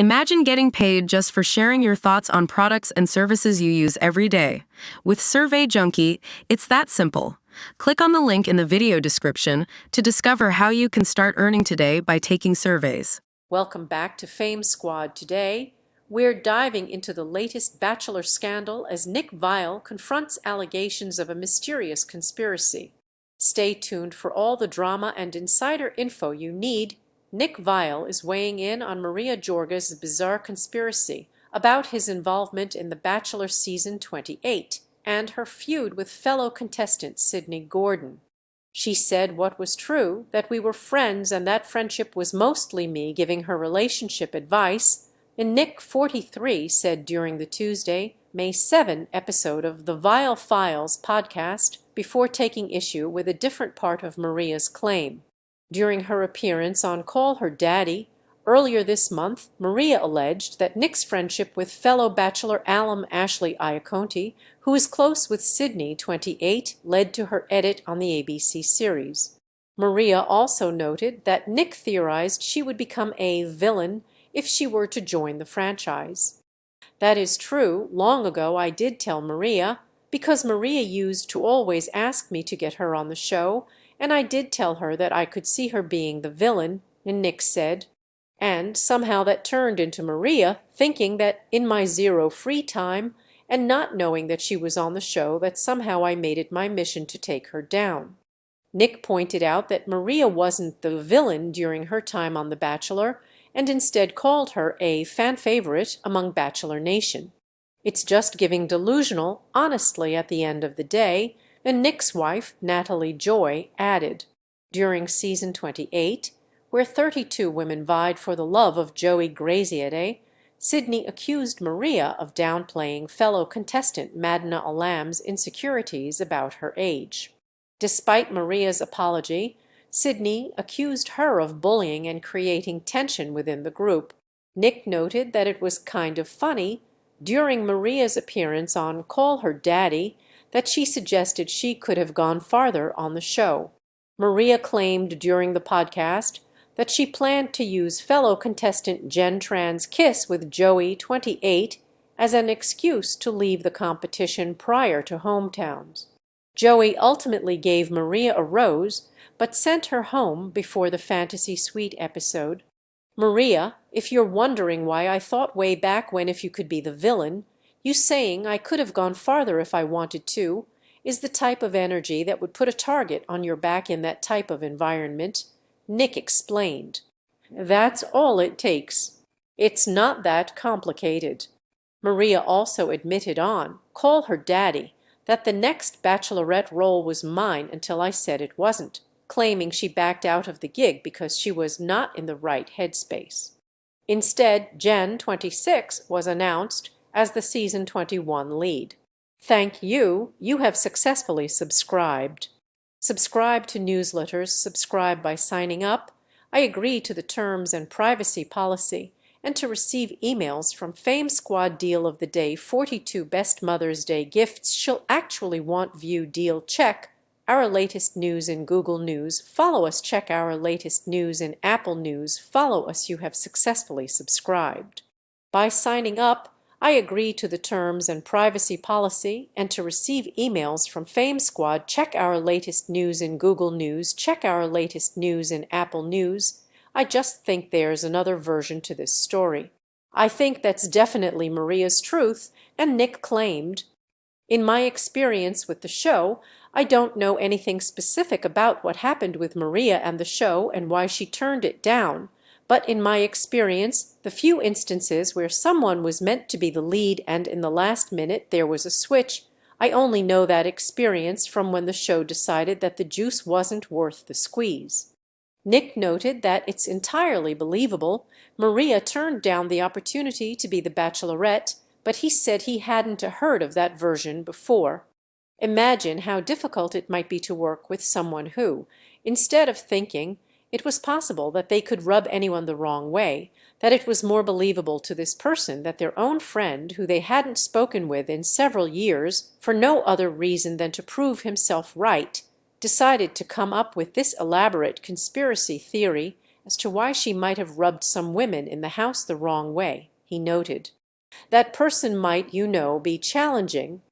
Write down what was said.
Imagine getting paid just for sharing your thoughts on products and services you use every day. With Survey Junkie, it's that simple. Click on the link in the video description to discover how you can start earning today by taking surveys. Welcome back to Fame Squad. Today, we're diving into the latest Bachelor scandal as Nick Viall confronts allegations of a mysterious conspiracy. Stay tuned for all the drama and insider info you need. Nick Viall is weighing in on Maria Georgas' bizarre conspiracy about his involvement in The Bachelor Season 28 and her feud with fellow contestant Sydney Gordon. She said what was true, that we were friends and that friendship was mostly me giving her relationship advice, and Nick, 43, said during the Tuesday, May 7 episode of the Viall Files podcast before taking issue with a different part of Maria's claim. During her appearance on Call Her Daddy earlier this month, Maria alleged that Nick's friendship with fellow Bachelor alum Ashley Iaconte, who is close with Sydney, 28, led to her edit on the ABC series. Maria also noted that Nick theorized she would become a villain if she were to join the franchise. That is true. Long ago I did tell Maria, because Maria used to always ask me to get her on the show, and I did tell her that I could see her being the villain, and Nick said. And somehow that turned into Maria thinking that in my zero free time and not knowing that she was on the show, that somehow I made it my mission to take her down. Nick pointed out that Maria wasn't the villain during her time on The Bachelor and instead called her a fan favorite among Bachelor Nation. It's just giving delusional, honestly, at the end of the day, and Nick's wife, Natalie Joy, added. During season 28, where 32 women vied for the love of Joey Graziadei, Sydney accused Maria of downplaying fellow contestant Madina Alam's insecurities about her age. Despite Maria's apology, Sydney accused her of bullying and creating tension within the group. Nick noted that it was kind of funny, during Maria's appearance on Call Her Daddy, that she suggested she could have gone farther on the show. Maria claimed during the podcast that she planned to use fellow contestant Jen Tran's kiss with Joey, 28, as an excuse to leave the competition prior to hometowns. Joey ultimately gave Maria a rose, but sent her home before the Fantasy Suite episode. Maria, if you're wondering why I thought way back when if you could be the villain, you saying I could have gone farther if I wanted to, is the type of energy that would put a target on your back in that type of environment, Nick explained. That's all it takes. It's not that complicated. Maria also admitted on Call Her Daddy that the next Bachelorette role was mine until I said it wasn't, claiming she backed out of the gig because she was not in the right headspace. Instead, Jen, 26, was announced as the season 21 lead. Thank you. You have successfully subscribed. Subscribe to newsletters. Subscribe by signing up. I agree to the terms and privacy policy and to receive emails from Fame Squad Deal of the Day 42 Best Mother's Day Gifts. She'll actually want view deal. Check our latest news in Google News. Follow us. Check our latest news in Apple News. Follow us. You have successfully subscribed. By signing up, I agree to the terms and privacy policy and to receive emails from Fame Squad. Check our latest news in Google News. Check our latest news in Apple News. I just think there's another version to this story. I think that's definitely Maria's truth, and Nick claimed. In my experience with the show, I don't know anything specific about what happened with Maria and the show and why she turned it down. But in my experience, the few instances where someone was meant to be the lead and in the last minute there was a switch, I only know that experience from when the show decided that the juice wasn't worth the squeeze. Nick noted that it's entirely believable Maria turned down the opportunity to be the Bachelorette, but he said he hadn't heard of that version before. Imagine how difficult it might be to work with someone who, instead of thinking it was possible that they could rub anyone the wrong way, that it was more believable to this person that their own friend, who they hadn't spoken with in several years for no other reason than to prove himself right, decided to come up with this elaborate conspiracy theory as to why she might have rubbed some women in the house the wrong way. He noted, "That person might, you know, be challenging."